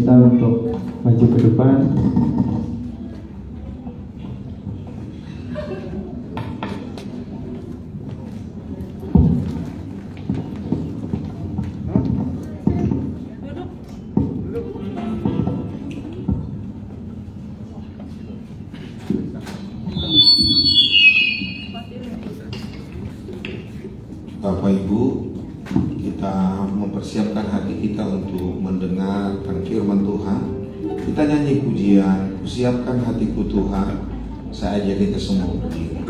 kita untuk maju ke depan. Bapak Ibu, kita mempersiapkan hati kita untuk mendengarkan firman Tuhan. Kita nyanyi pujian, "Kusiapkan hatiku Tuhan." Saya ajak kita semua berdiri.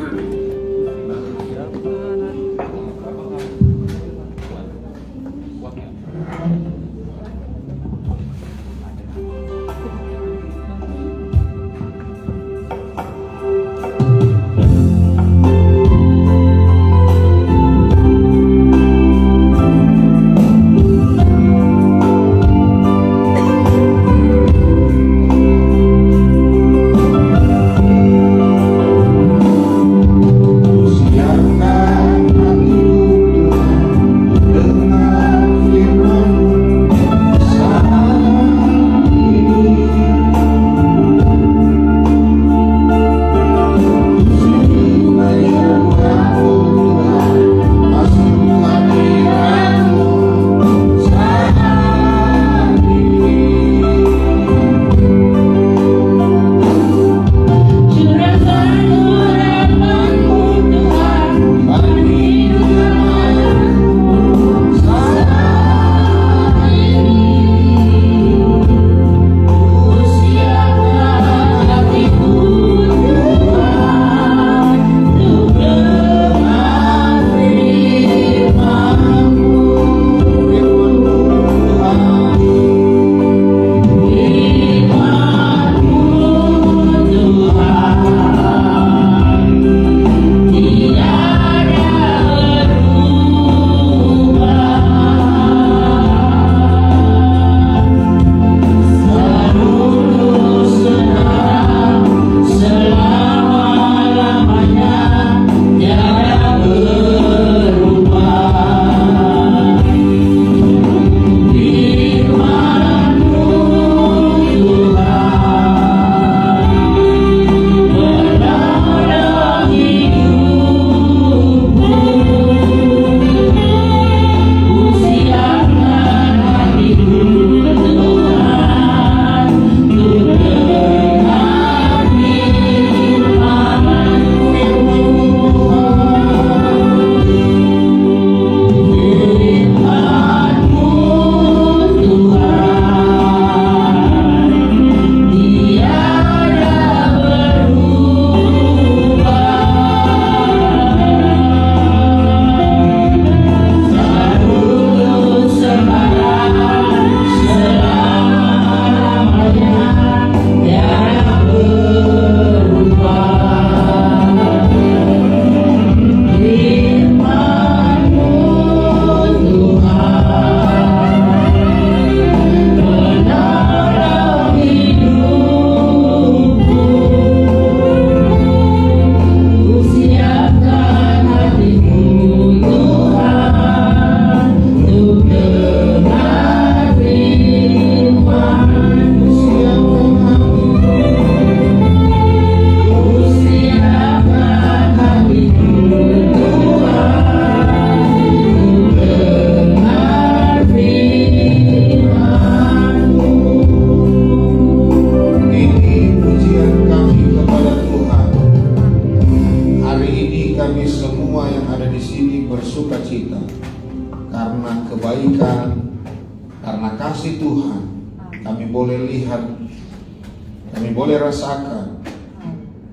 Kami boleh rasakan,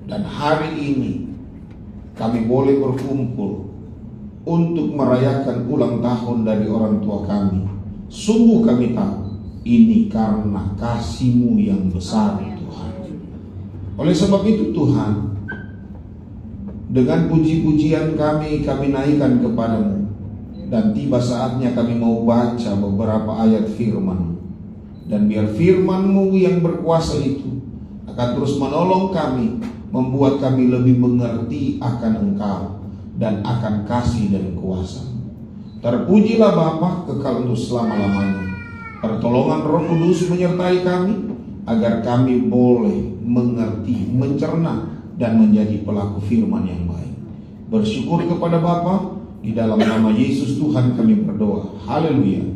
dan hari ini kami boleh berkumpul untuk merayakan ulang tahun dari orang tua kami. Sungguh kami tahu ini karena kasih-Mu yang besar, Tuhan. Oleh sebab itu Tuhan, dengan puji-pujian kami naikkan kepadamu. Dan tiba saatnya kami mau baca beberapa ayat firman. Dan biar firman-Mu yang berkuasa itu akan terus menolong kami, membuat kami lebih mengerti akan Engkau dan akan kasih dan kuasa. Terpujilah Bapa kekal untuk selama-lamanya. Pertolongan Roh Kudus menyertai kami, agar kami boleh mengerti, mencerna, dan menjadi pelaku firman yang baik. Bersyukur kepada Bapa, di dalam nama Yesus Tuhan kami berdoa. Haleluya.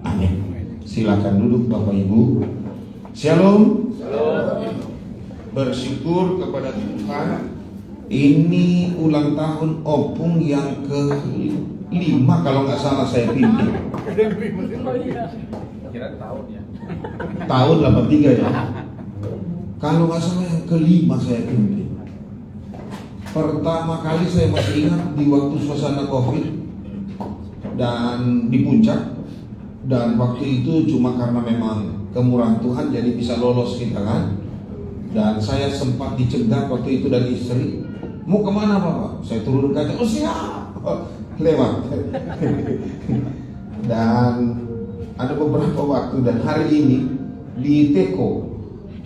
Amin. Silakan duduk Bapak Ibu. Shalom. Bersyukur kepada Tuhan. Ini ulang tahun Opung yang ke-5 kalau nggak salah saya pimpin. Kira tahun ya. Tahun 83 ya. Kalau nggak salah yang ke-5 saya pimpin. Pertama kali saya masih ingat di waktu suasana COVID dan di puncak. Dan waktu itu cuma karena memang kemurahan Tuhan jadi bisa lolos kita kan. Dan saya sempat dicegat waktu itu dari istri. Mau kemana Bapak? Saya turun kaca, oh siap, lewat. Dan ada beberapa waktu dan hari ini di Teko,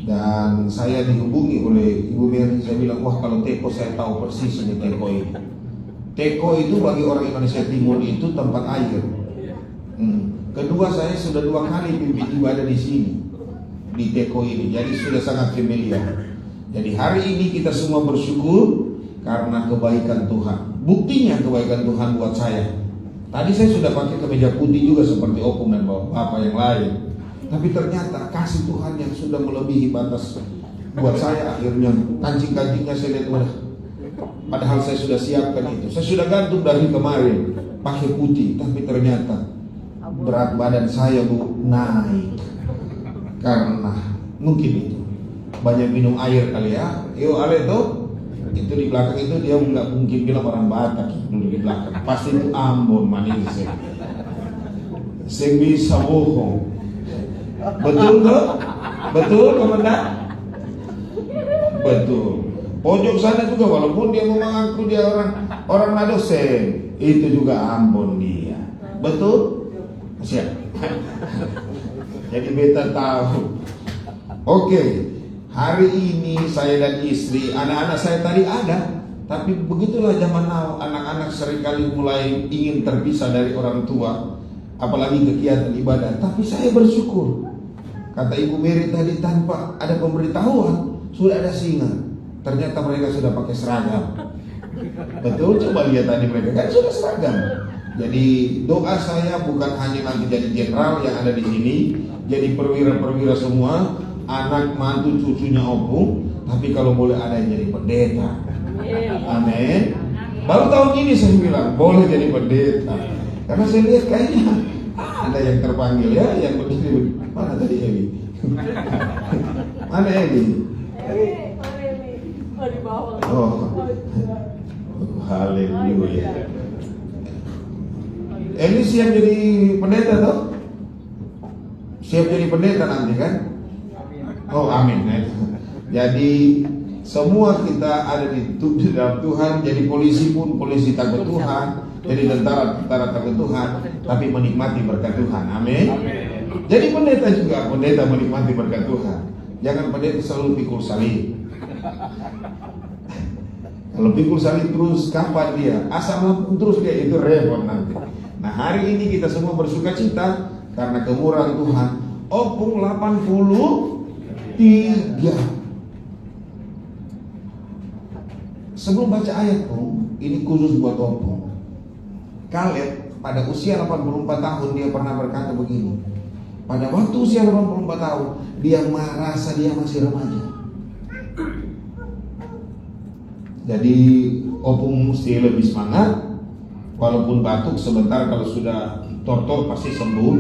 dan saya dihubungi oleh Ibu Mary. Saya bilang, wah kalau Teko saya tahu persis ini Teko ini. Teko itu bagi orang Indonesia Timur itu tempat air. Kedua, saya sudah 2 kali pimpin ibadah di sini, di Teko ini, jadi sudah sangat familiar. Jadi hari ini kita semua bersyukur karena kebaikan Tuhan. Buktinya kebaikan Tuhan buat saya. Tadi saya sudah pakai kemeja putih juga seperti Opung dan Bapak yang lain. Tapi ternyata kasih Tuhan yang sudah melebihi batas buat saya. Akhirnya kancing-kancingnya saya lihat udah. Padahal saya sudah siapkan itu. Saya sudah gantung dari kemarin pakai putih. Tapi ternyata berat badan saya naik. Karena mungkin itu banyak minum air kali ya. Yuk ale tuh. Itu di belakang itu dia nggak mungkin bilang orang Batak dulu di belakang, pasti itu Ambon manis. Saya bisa bohong. Betul tuh? Betul komandan? Betul. Pojok sana juga walaupun dia mengaku dia orang Manado itu juga Ambon dia. Betul? Siap. Jadi beta tahu. Oke. Hari ini saya dan istri, anak-anak saya tadi ada, tapi begitulah zaman now, anak-anak seringkali mulai ingin terpisah dari orang tua, apalagi kegiatan ibadah. Tapi saya bersyukur, kata Ibu Mary tadi, tanpa ada pemberitahuan sudah ada singa. Ternyata mereka sudah pakai seragam. Betul, coba lihat tadi mereka kan sudah seragam. Jadi doa saya bukan hanya nanti jadi jenderal yang ada di sini, jadi perwira-perwira semua, anak mantu cucunya Opung, tapi kalau boleh ada yang jadi pendeta. Amin. Baru tahun ini saya bilang boleh jadi pendeta, karena saya lihat kayaknya ada yang terpanggil ya, yang berdiri. Mana tadi Eli? Mana Eli? Oh, haleluya. Eli siap jadi pendeta toh? Siap jadi pendeta nanti kan? Oh amin. Jadi semua kita ada di dalam Tuhan. Jadi polisi pun polisi takut Tuhan, jadi tentara takut Tuhan, tapi menikmati berkat Tuhan. Amin. Jadi pendeta juga pendeta menikmati berkat Tuhan. Jangan pendeta selalu pikul salib. Kalau pikul salib terus kapan dia? Asal terus dia itu repot nanti. Nah hari ini kita semua bersuka cita karena kemurahan Tuhan. Opung 83. Sebelum baca ayat ini khusus buat Opung. Kaleb pada usia 84 tahun dia pernah berkata begini. Pada waktu usia 84 tahun dia merasa dia masih remaja. Jadi Opung mesti lebih semangat. Walaupun batuk sebentar, kalau sudah tortor pasti sembuh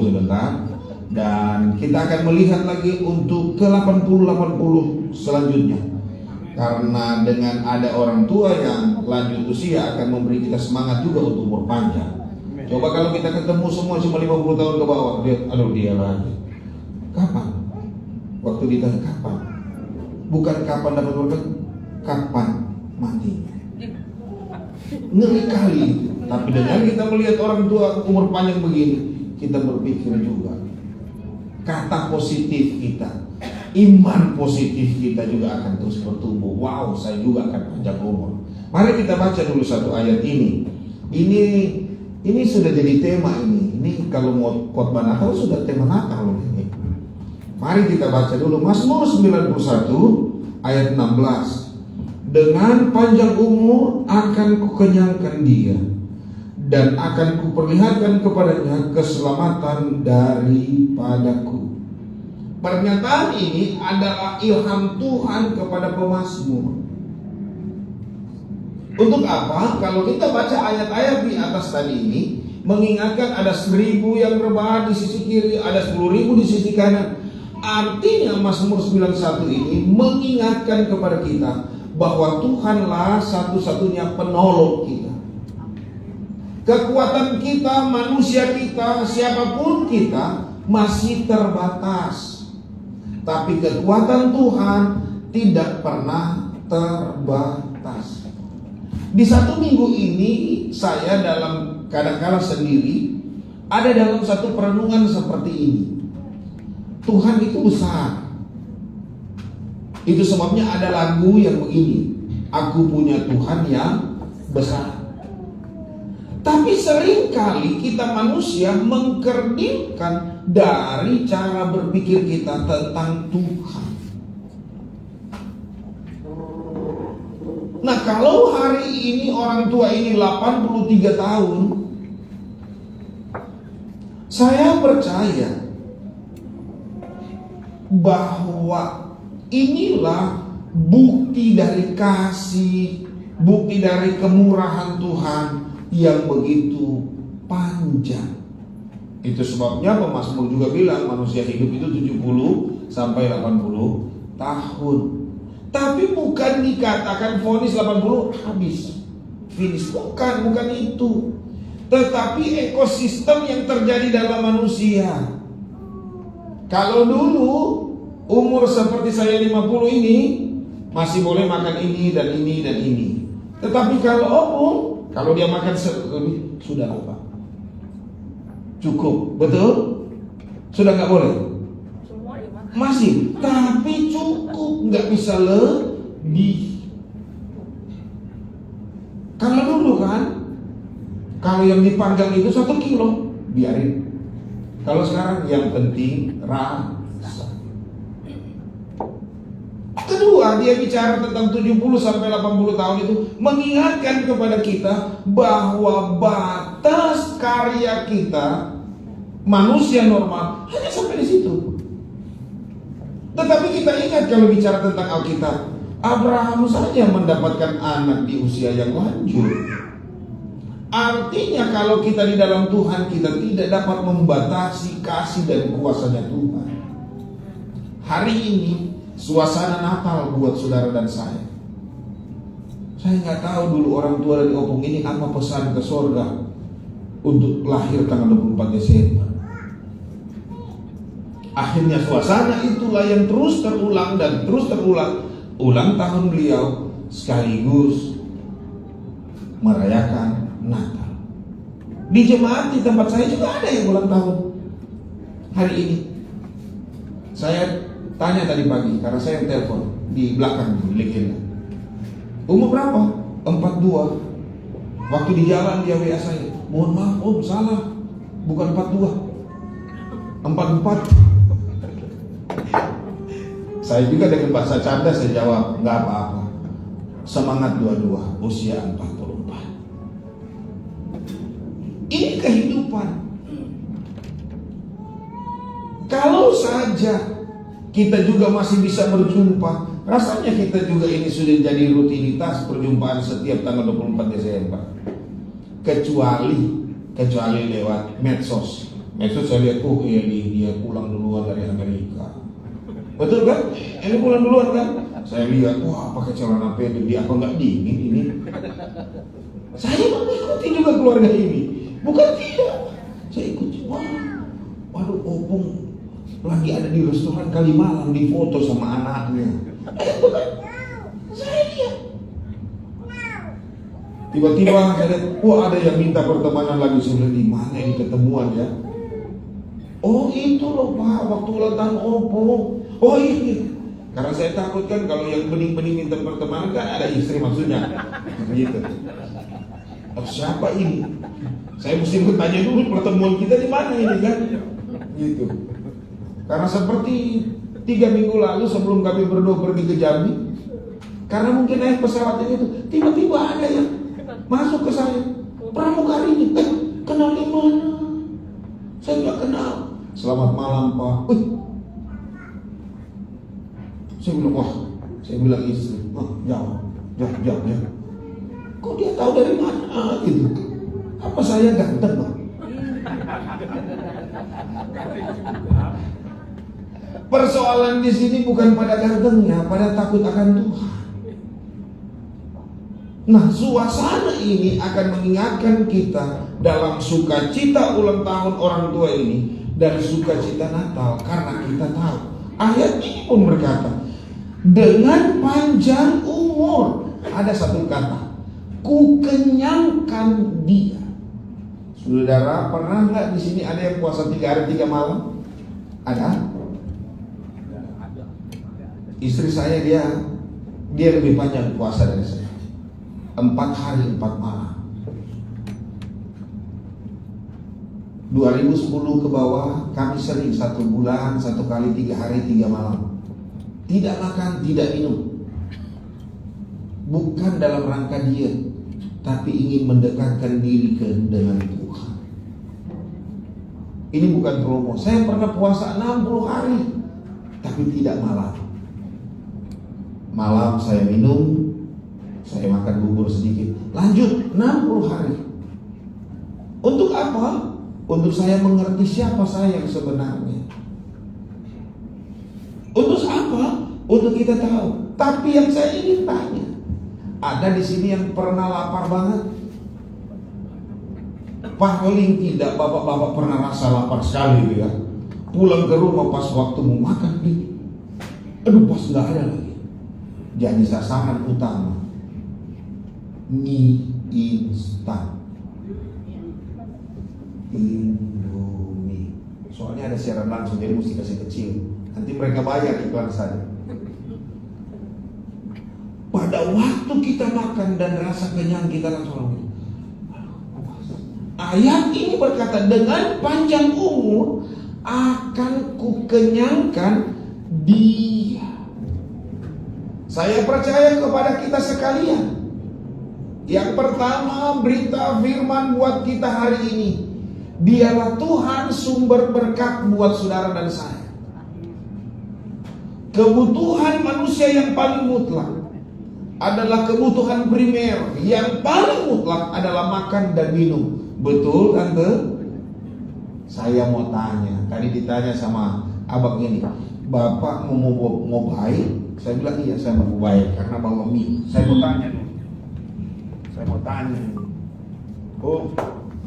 sebentar. Dan kita akan melihat lagi untuk ke 80 selanjutnya. Karena dengan ada orang tua yang lanjut usia akan memberi kita semangat juga untuk umur panjang. Coba kalau kita ketemu semua cuma 50 tahun ke bawah, dia lagi. Kapan? Waktu ditanya kapan? Bukan kapan dapat berkat, kapan matinya. Ngeri kali. Tapi dengan kita melihat orang tua umur panjang begini, kita berpikir juga. Kata positif kita, iman positif kita juga akan terus bertumbuh. Wow, saya juga akan panjang umur. Mari kita baca dulu satu ayat ini. Ini sudah jadi tema ini. Ini kalau mau khotbah Natal sudah tema Natal ini. Mari kita baca dulu Mazmur 91 ayat 16. Dengan panjang umur akan kukenyangkan dia, dan akan kuperlihatkan kepadanya keselamatan daripadaku. Pernyataan ini adalah ilham Tuhan kepada pemazmur. Untuk apa? Kalau kita baca ayat-ayat di atas tadi ini, mengingatkan ada 1.000 yang rebahan di sisi kiri, ada 10.000 di sisi kanan. Artinya Mazmur 91 ini mengingatkan kepada kita bahwa Tuhanlah satu-satunya penolong kita. Kekuatan kita, manusia kita, siapapun kita masih terbatas. Tapi kekuatan Tuhan tidak pernah terbatas. Di satu minggu ini saya dalam kadang-kala sendiri ada dalam satu perenungan seperti ini. Tuhan itu besar. Itu sebabnya ada lagu yang begini, aku punya Tuhan yang besar. Tapi seringkali kita manusia mengkerdilkan dari cara berpikir kita tentang Tuhan. Nah, kalau hari ini orang tua ini 83 tahun, saya percaya bahwa inilah bukti dari kasih, bukti dari kemurahan Tuhan yang begitu panjang. Itu sebabnya pemazmur juga bilang manusia hidup itu 70 sampai 80 tahun. Tapi bukan dikatakan vonis 80 habis, finish, bukan itu. Tetapi ekosistem yang terjadi dalam manusia. Kalau dulu umur seperti saya 50 ini masih boleh makan ini dan ini dan ini. Tetapi kalau opung, kalau dia makan lebih, sudah apa? Cukup, betul? Sudah nggak boleh? Masih, tapi cukup, nggak bisa lebih. Kalau dulu kan, kalau yang dipanggang itu 1 kilo, biarin. Kalau sekarang yang penting rasa. Kedua, dia bicara tentang 70 sampai 80 tahun itu mengingatkan kepada kita bahwa batas karya kita manusia normal hanya sampai di situ. Tetapi kita ingat kalau bicara tentang Alkitab, Abraham saja mendapatkan anak di usia yang lanjut. Artinya kalau kita di dalam Tuhan, kita tidak dapat membatasi kasih dan kuasanya Tuhan. Hari ini suasana Natal buat saudara dan saya. Saya nggak tahu dulu orang tua dari opung ini apa pesan ke sorga untuk lahir tanggal 24 Desember. Akhirnya suasana itulah yang terus terulang dan terus terulang. Ulang tahun beliau sekaligus merayakan Natal. Di jemaat di tempat saya juga ada yang ulang tahun hari ini. Saya tanya tadi pagi karena saya yang telepon di belakang di legenda. Umur berapa? 42. Waktu di jalan dia WA saya, mohon maaf om salah, bukan 42, 44. Saya juga dengan bahasa canda saya jawab, nggak apa-apa, semangat dua-dua, usia 44. Ini kehidupan. Kalau saja kita juga masih bisa berjumpa, rasanya kita juga ini sudah jadi rutinitas perjumpaan setiap tanggal 24 Desember. Kecuali lewat medsos. Medsos saya lihat, oh dia pulang duluan dari Amerika. Betul kan? Ini pulang duluan kan? Saya lihat, wah pakai celana pendek, dia apa nggak dingin ini? Saya mengikuti juga keluarga ini, bukan tidak. Saya ikuti, waduh opung lagi ada di restoran Kalimalang difoto sama anaknya. Bukan, saya lihat. Tiba-tiba saya lihat, wah ada yang minta pertemanan lagi. Saya bilang, di mana ini ketemuan ya? Oh itu loh Pak, waktu ulang tahun opung. Oh ini, karena saya takut kan kalau yang bening-bening minta pertemanan kan ada istri maksudnya, begitu. siapa ini? Saya mesti bertanya dulu pertemuan kita di mana ini kan? Gitu. Karena seperti 3 minggu lalu sebelum kami berdua pergi ke Jambi, karena mungkin naik pesawat itu, tiba-tiba ada yang masuk ke saya, pramugari ini, kenal di mana? Saya nggak kenal. Selamat malam Pak. Saya bilang istri, jawab. Kok dia tahu dari mana gitu? Apa saya ganteng Pak? Persoalan di sini bukan pada gantengnya, pada takut akan Tuhan. Nah, suasana ini akan mengingatkan kita dalam sukacita ulang tahun orang tua ini dan sukacita Natal, karena kita tahu ayat ini pun berkata, dengan panjang umur, ada satu kata, ku kenyangkan dia. Saudara, pernah nggak di sini ada yang puasa 3 hari 3 malam? Ada? Istri saya dia lebih panjang puasa dari saya. 4 hari 4 malam. 2010 ke bawah kami sering 1 bulan 1 kali 3 hari 3 malam. Tidak makan, tidak minum. Bukan dalam rangka diet, tapi ingin mendekatkan diri dengan Tuhan. Ini bukan promo. Saya pernah puasa 60 hari, tapi tidak malam. Malam saya minum, saya makan bubur sedikit, lanjut 60 hari. Untuk apa? Untuk saya mengerti siapa saya yang sebenarnya. Untuk apa? Untuk kita tahu. Tapi yang saya ingin tanya, ada di sini yang pernah lapar banget? Paling tidak bapak-bapak pernah rasa lapar sekali ya. Pulang ke rumah pas waktu mau makan, aduh pas nggak ada lagi. Jadi sasaran utama mie instan, Indomie. Soalnya ada siaran langsung, jadi mesti kasih kecil. Nanti mereka bayar iklan saja. Pada waktu kita makan dan rasa kenyang, kita langsung ayat ini berkata, dengan panjang umur akan kukenyangkan dia. Saya percaya kepada kita sekalian, yang pertama berita firman buat kita hari ini, dialah Tuhan sumber berkat buat saudara dan saya. Kebutuhan manusia yang paling mutlak adalah kebutuhan primer. Yang paling mutlak adalah makan dan minum. Betul Tante? Saya mau tanya, tadi ditanya sama abang ini, Bapak mau baik? Saya bilang iya, saya mau baik karena bawa mie. Saya mau tanya dulu.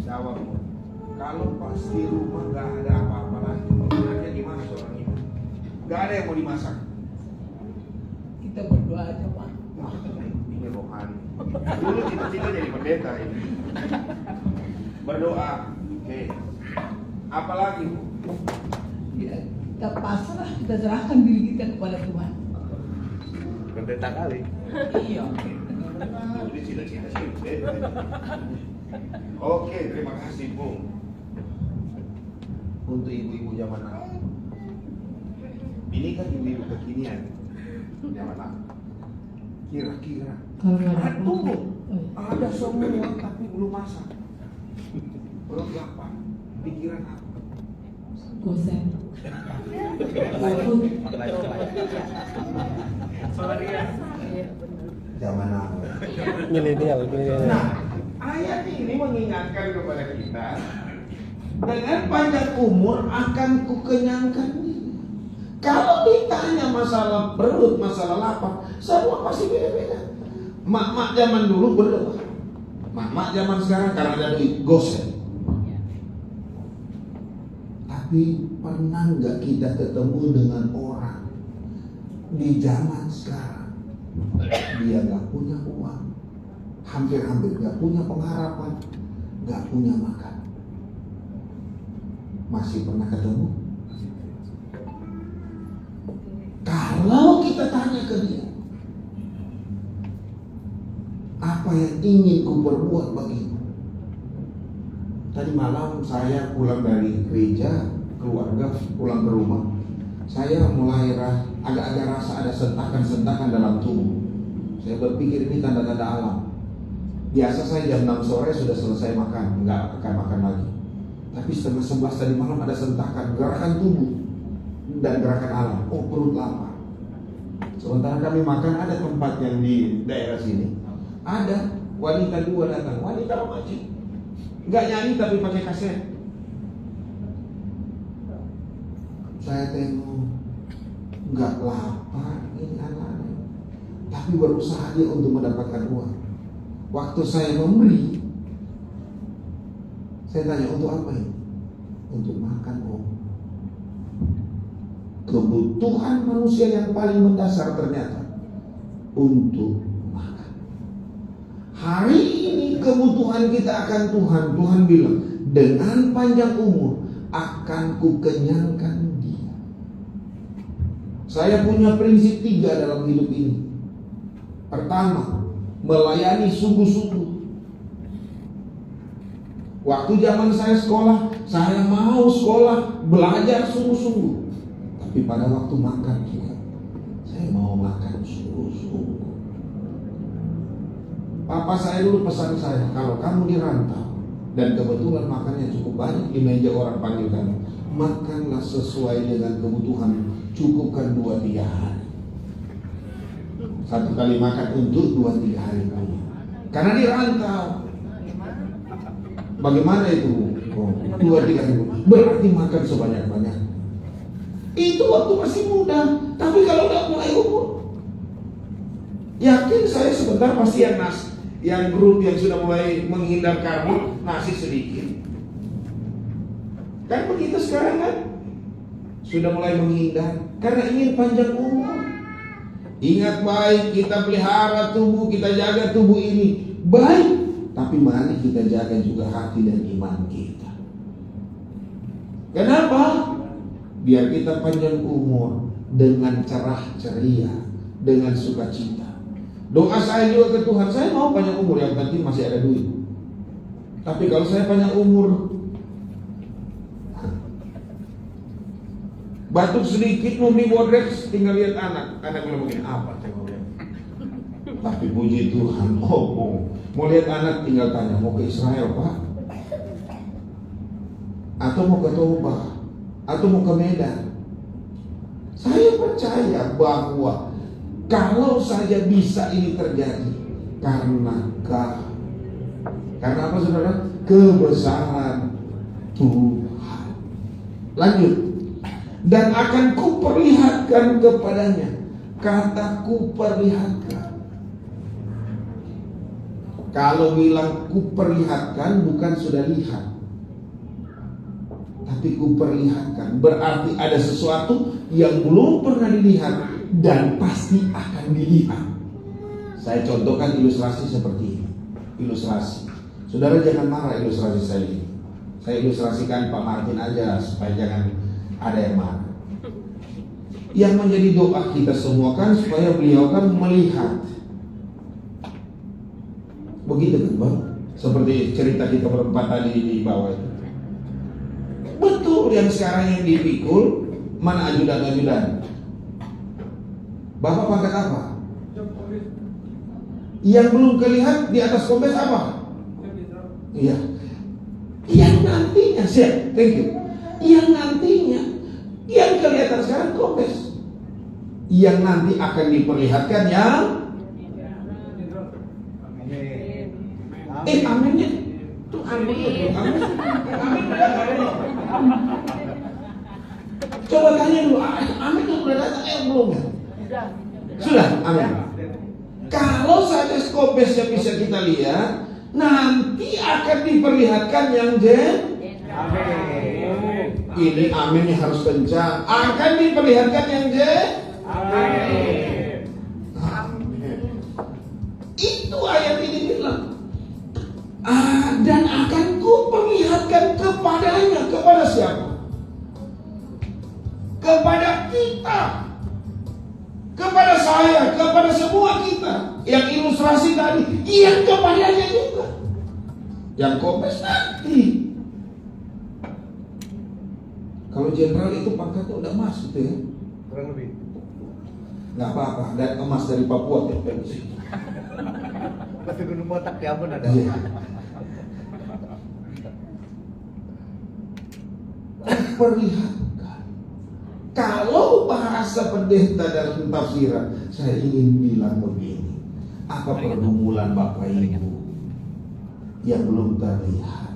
Jawab. Kalau pas di rumah gak ada apa-apa lagi, anaknya gimana seorang ibu? Gak ada yang mau dimasak. Kita berdoa aja Pak. Wah, ini rohani. Dulu cita-cita jadi pendeta ini. Berdoa. Oke. Apalagi Bu? Ya, kita pasrah, kita serahkan diri kita kepada Tuhan. Pendeta kali. Iya. Jadi cita-cita sih. Oke, terima kasih Bu. Untuk ibu-ibu zaman now. Ini kan ibu-ibu kekinian. Zaman now. Kira-kira tunggu, ada semua tapi belum masak. Perlengkapan, pikiran apa? Gosen. Zaman now. Milenial. Nah, ayat ini mengingatkan kepada kita, dengan panjang umur akan kukenyangkan. Kalau ditanya masalah perut, masalah lapar, semua pasti beda-beda. Mak-mak zaman dulu berdoa. Mak-mak zaman sekarang karena ada duit gosen. Tapi pernah nggak kita ketemu dengan orang di zaman sekarang, dia nggak punya uang, hampir-hampir nggak punya pengharapan, nggak punya makan. Masih pernah ketemu? Kalau kita tanya ke dia, apa yang ingin ku perbuat bagimu? tadi malam saya pulang dari gereja, keluarga pulang ke rumah, saya mulai agak-agak rasa ada sentakan-sentakan dalam tubuh. Saya berpikir ini tanda-tanda alam. Biasa saya jam 6 sore sudah selesai makan, nggak akan makan lagi. Tapi setengah 11 tadi malam ada sentakan, gerakan tubuh dan gerakan alam. Oh, perut lapar. Sementara kami makan, ada tempat yang di daerah sini, ada wanita 2 datang, wanita remaja, nggak nyanyi tapi pakai kaset. Saya tengok, nggak lapar ini anak-anak, tapi berusaha dia untuk mendapatkan uang. Waktu saya memberi, saya tanya, untuk apa ini? Untuk makan, Om. Kebutuhan manusia yang paling mendasar ternyata untuk makan. Hari ini kebutuhan kita akan Tuhan. Tuhan bilang, dengan panjang umur akan kukenyangkan dia. Saya punya prinsip 3 dalam hidup ini. Pertama, melayani sungguh-sungguh. Waktu zaman saya sekolah, saya mau sekolah, belajar sungguh-sungguh. Tapi pada waktu makan juga, saya mau makan sungguh-sungguh. Papa saya dulu pesan saya, kalau kamu di rantau dan kebetulan makannya cukup banyak di meja orang panggil kamu, makanlah sesuai dengan kebutuhan, cukupkan 2-3 hari. 1 kali makan untuk 2-3 hari punya. Karena di rantau. Bagaimana itu? 2-3 hari punya. Berarti makan sebanyak-banyak. Itu waktu masih muda. Tapi kalau udah mulai umur, yakin saya sebentar pasti yang grup yang sudah mulai menghindar karbo, nasi sedikit. Kan begitu sekarang kan? Sudah mulai menghindar karena ingin panjang umur. Ingat baik, kita pelihara tubuh, kita jaga tubuh ini baik, tapi mari kita jaga juga hati dan iman kita. Kenapa? Biar kita panjang umur dengan cerah ceria, dengan sukacita. Doa saya juga ke Tuhan, saya mau panjang umur, yang penting masih ada duit. Tapi kalau saya panjang umur, batuk sedikit mau beli bodrex, tinggal lihat anak belum begini apa tengok lihat. Tapi puji Tuhan, mau lihat anak tinggal tanya, mau ke Israel Pak? Atau mau ke Toba? Atau mau ke Medan? Saya percaya bahwa kalau saja bisa ini terjadi karena apa saudara? Kebesaran Tuhan. Lanjut. Dan akan kuperlihatkan kepadanya. Kata kuperlihatkan. Kalau bilang kuperlihatkan bukan sudah lihat, tapi kuperlihatkan berarti ada sesuatu yang belum pernah dilihat dan pasti akan dilihat. Saya contohkan ilustrasi seperti ini. Ilustrasi. Saudara jangan marah ilustrasi saya ini. Saya ilustrasikan Pak Martin aja supaya jangan ada yang marah. Yang menjadi doa kita semua kan supaya beliau kan melihat. Begitu kan Bang? Seperti cerita kita berempat tadi di bawah itu. Betul, yang sekarang yang dipikul mana ajudan-ajudan? Bapak pangkat apa? Yang belum kelihatan di atas kombes apa? Iya. Yang nantinya, siap, thank you. Yang nantinya, yang kelihatan sekarang kombes. Yang nanti akan diperlihatkan yang aminnya tuh amin. Coba tanya dulu, amin itu udah datang belum? Sudah, amin. Kalau saja skopesnya bisa kita lihat, nanti akan diperlihatkan yang amin. Ini aminnya harus kencang. Akan diperlihatkan yang amin. Itu ayat ini bilang. Dan akan kuperlihatkan kepadanya. Kepada siapa? Kepada kita, kepada saya, kepada semua kita. Yang ilustrasi tadi, yang kepadanya juga. Yang kopes nanti. Kalau jenderal itu pangkatnya udah emas gitu ya. Kurang lebih. Nggak apa-apa, dan emas dari Papua ya. Batu Gunung Botak di Ambon ada. Iya. Perlihatkan. Kalau bahasa pendeta dalam tafsiran, saya ingin bilang begini. Apa pergumulan Bapak Ibu yang belum terlihat?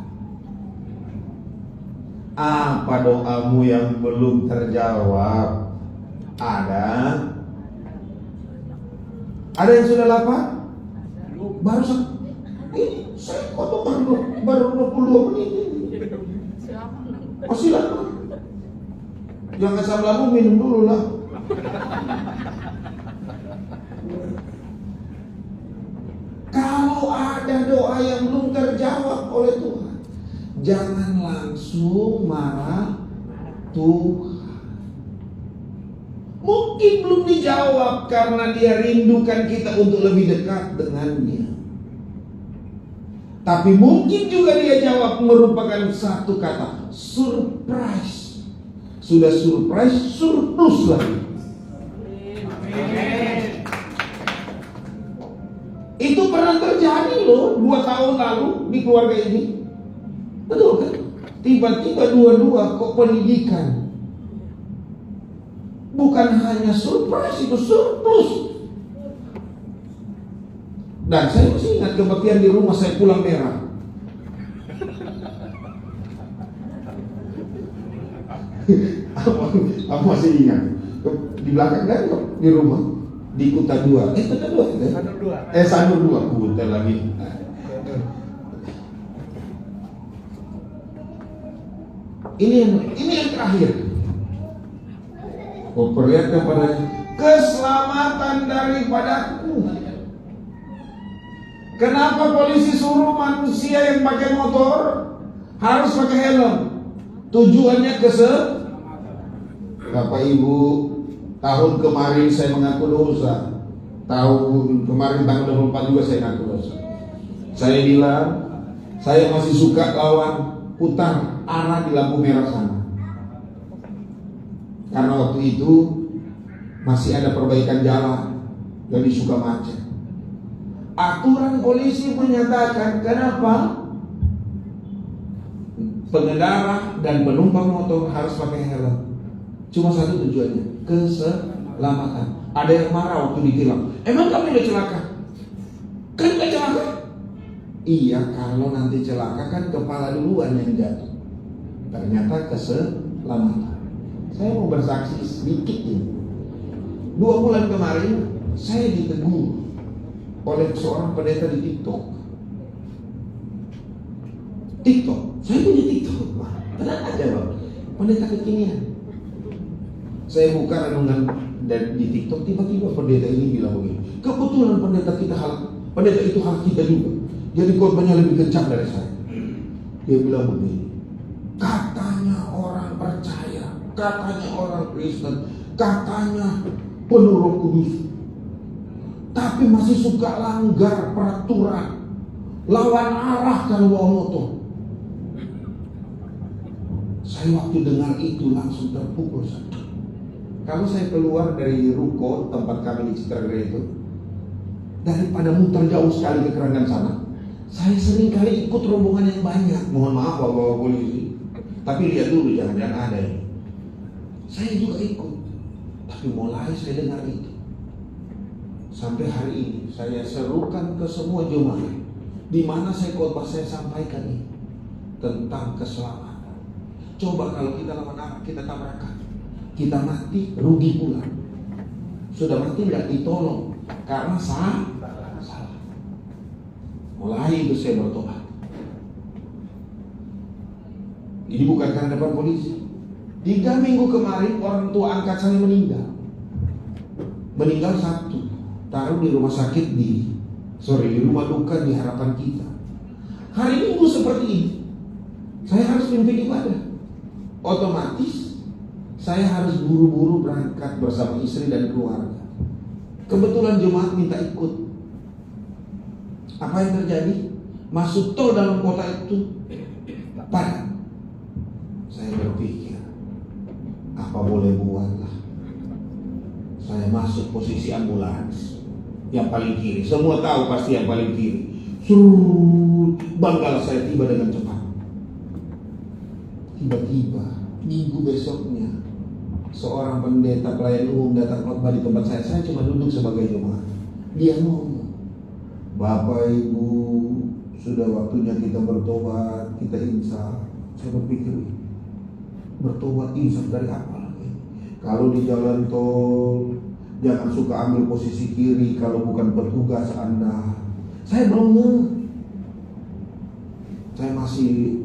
Apa doamu yang belum terjawab? Ada yang sudah lapar? Baru ini saya kok baru 22 menit ini. Masih lama. Jangan sampai lama, minum dulu lah. Kalau ada doa yang belum terjawab oleh Tuhan, jangan langsung marah Tuhan. Mungkin belum dijawab karena dia rindukan kita untuk lebih dekat dengannya. Tapi mungkin juga dia jawab merupakan satu kata, surprise. Sudah surprise, surplus lagi. Itu pernah terjadi loh 2 tahun lalu di keluarga ini. Betul kan? Tiba-tiba dua-dua kok pendidikan. Bukan hanya surprise, itu surplus. Dan saya masih ingat kebaktian di rumah saya pulang merah. Aku masih ingat di belakang kan di rumah di Kuta 2. Kuta 2 Sanur 2. Sanur 2 Kuta lagi. Ini yang terakhir. Perlihatkan padanya keselamatan daripadaku. Kenapa polisi suruh manusia yang pakai motor harus pakai helm? Tujuannya Bapak Ibu, tahun kemarin saya mengaku dosa. Tahun kemarin tanggal 24 juga saya mengaku dosa. Saya bilang saya masih suka lawan putar arah di lampu merah sana. Karena waktu itu masih ada perbaikan jalan, jadi suka macet. Aturan polisi menyatakan kenapa pengendara dan penumpang motor harus pakai helm. Cuma satu tujuannya, keselamatan. Ada yang marah waktu ditilang. Emang kamu udah celaka? Kan gak celaka? Iya, kalau nanti celaka kan kepala duluan yang jatuh. Ternyata keselamatan. Saya mau bersaksi sedikit ini. 2 bulan kemarin saya ditegur oleh seorang pendeta di TikTok. Saya punya TikTok. Tenang aja loh. Pendeta kekinian. Saya buka renungan di TikTok, tiba-tiba pendeta ini bilang begini. Kebetulan pendeta itu hal kita juga. Jadi korbannya lebih kencang dari saya. Dia bilang begini. Katanya orang percaya, katanya orang Kristen, katanya penuh Roh Kudus, tapi masih suka langgar peraturan, lawan arah kalau bawa motor. Saya waktu dengar itu langsung terpukul. Kalau saya keluar dari ruko tempat kami di Citra itu, daripada muter jauh sekali ke Keranggan sana, saya sering kali ikut rombongan yang banyak. Mohon maaf bapak polisi, tapi lihat dulu jangan-jangan ada ini. Saya juga ikut, tapi mulai saya dengar itu. Sampai hari ini saya serukan ke semua jemaat, di mana khotbah saya sampaikan ini tentang keselamatan. Coba kalau kita lawan arah, kita tabrakan, kita mati, rugi pula. Sudah mati nggak ditolong karena salah. Mulai itu saya bertobat. Ini bukan karena depan polisi. 3 minggu kemarin orang tua angkat saya meninggal. Meninggal 1, taruh di rumah sakit di rumah duka di Harapan Kita. Hari Minggu seperti ini, saya harus pimpin ibadah. Otomatis saya harus buru-buru berangkat bersama istri dan keluarga. Kebetulan jemaat minta ikut. Apa yang terjadi? Masuk tol dalam kota itu padat. Saya berpikir, Saya masuk posisi ambulans yang paling kiri. Semua tahu pasti yang paling kiri. Banggal saya tiba dengan cepat. Tiba-tiba minggu besoknya seorang pendeta pelayan umum datang khotbah di tempat saya. Saya cuma duduk sebagai jemaat. Dia ngomong, Bapak Ibu, sudah waktunya kita bertobat, kita insaf. Saya berpikir, bertobat insaf dari apa lagi? Kalau di jalan tol, jangan suka ambil posisi kiri kalau bukan petugas Anda. Saya belum ngeh. Saya masih,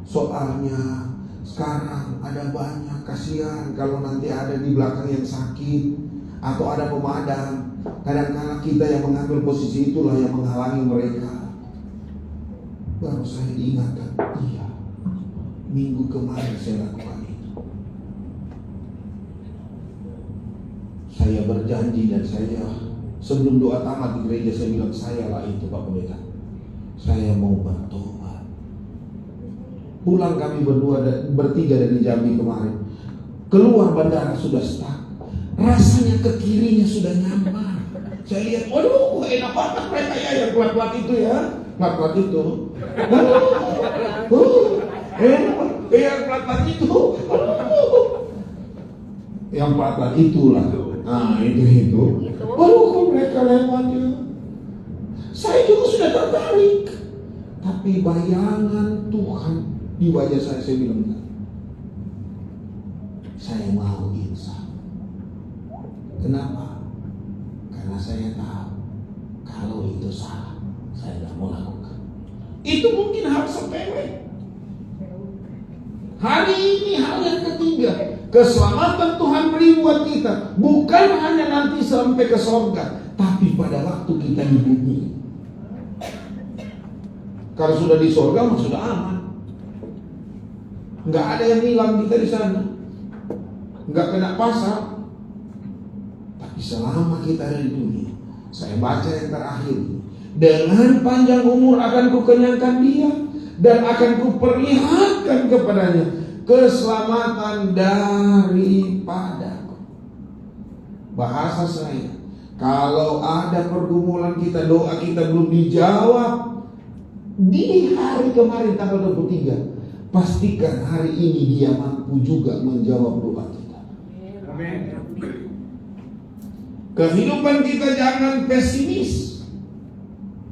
soalnya sekarang ada banyak, kasihan kalau nanti ada di belakang yang sakit atau ada pemadam. Kadang-kadang kita yang mengambil posisi itulah yang menghalangi mereka. Baru saya diingatkan, iya, minggu kemarin saya lakukan itu. Saya berjanji dan saya sebelum doa tamat di gereja saya bilang, saya lah itu Pak Pendeta. Saya mau bertobat. Pulang kami bertiga dari Jambi kemarin. Keluar bandara sudah stuck. Rasanya ke kirinya sudah nyaman. Saya lihat, waduh, enak banget mereka ya yang plat-plat itu ya. Plat-plat itu. Enak, yang plat-plat itu. Yang plat-plat itulah. Nah, itu. Waduh, kok mereka lewatnya. Saya juga sudah tertarik. Tapi bayangan Tuhan di wajah saya bilang, saya mau insaf. Kenapa? Karena saya tahu kalau itu salah, saya tidak mau lakukan. Itu mungkin hal sepele. Hari ini hal yang ketiga, keselamatan Tuhan beri buat kita bukan hanya nanti sampai ke surga, tapi pada waktu kita di bumi. Kalau sudah di surga mah sudah aman. Nggak ada yang hilang kita di sana. Nggak kena pasal. Tapi selama kita ada di dunia, saya baca yang terakhir, dengan panjang umur akan kukenyangkan dia dan akan kuperlihatkan kepadanya keselamatan daripadaku. Bahasa saya, kalau ada pergumulan kita, doa kita belum dijawab di hari kemarin tanggal 23, pastikan hari ini dia mampu juga menjawab doa kita. Amin. Kehidupan kita jangan pesimis.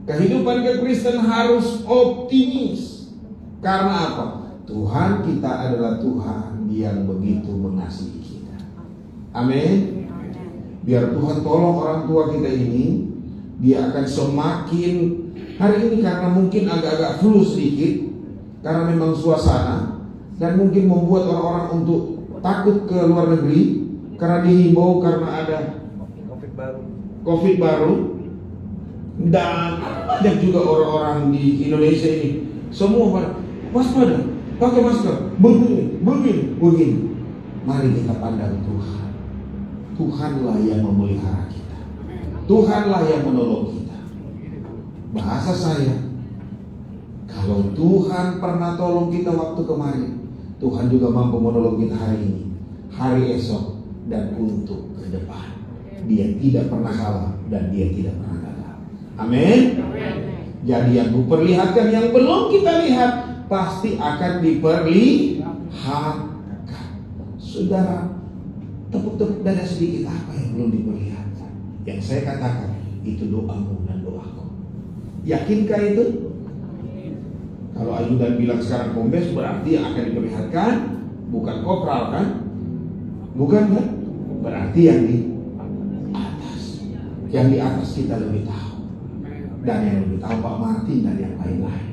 Kehidupan Kristen harus optimis. Karena apa? Tuhan kita adalah Tuhan yang begitu mengasihi kita. Amin. Biar Tuhan tolong orang tua kita ini, dia akan semakin, hari ini karena mungkin agak-agak flu sedikit, karena memang suasana, dan mungkin membuat orang-orang untuk takut ke luar negeri, karena dihimbau karena ada COVID baru, dan banyak juga orang-orang di Indonesia ini semua waspada, pakai masker, begini. Mari kita pandang Tuhan. Tuhanlah yang memelihara kita. Tuhanlah yang menolong kita. Bahasa saya, kalau Tuhan pernah tolong kita waktu kemarin, Tuhan juga mampu menolong kita hari ini, hari esok, dan untuk ke depan. Dia tidak pernah salah dan dia tidak pernah gagal. Amin. Jadi yang kuperlihatkan yang belum kita lihat pasti akan diperlihatkan. Saudara, tepuk-tepuk dada sedikit, apa yang belum diperlihatkan? Yang saya katakan itu doamu dan doaku. Yakinkah itu? Kalau Ayudan bilang sekarang kombes, berarti yang akan diperlihatkan bukan kopral kan? Bukan kan? Berarti yang di atas. Yang di atas kita lebih tahu. Dan yang lebih tahu Pak Martin dan yang lain-lain.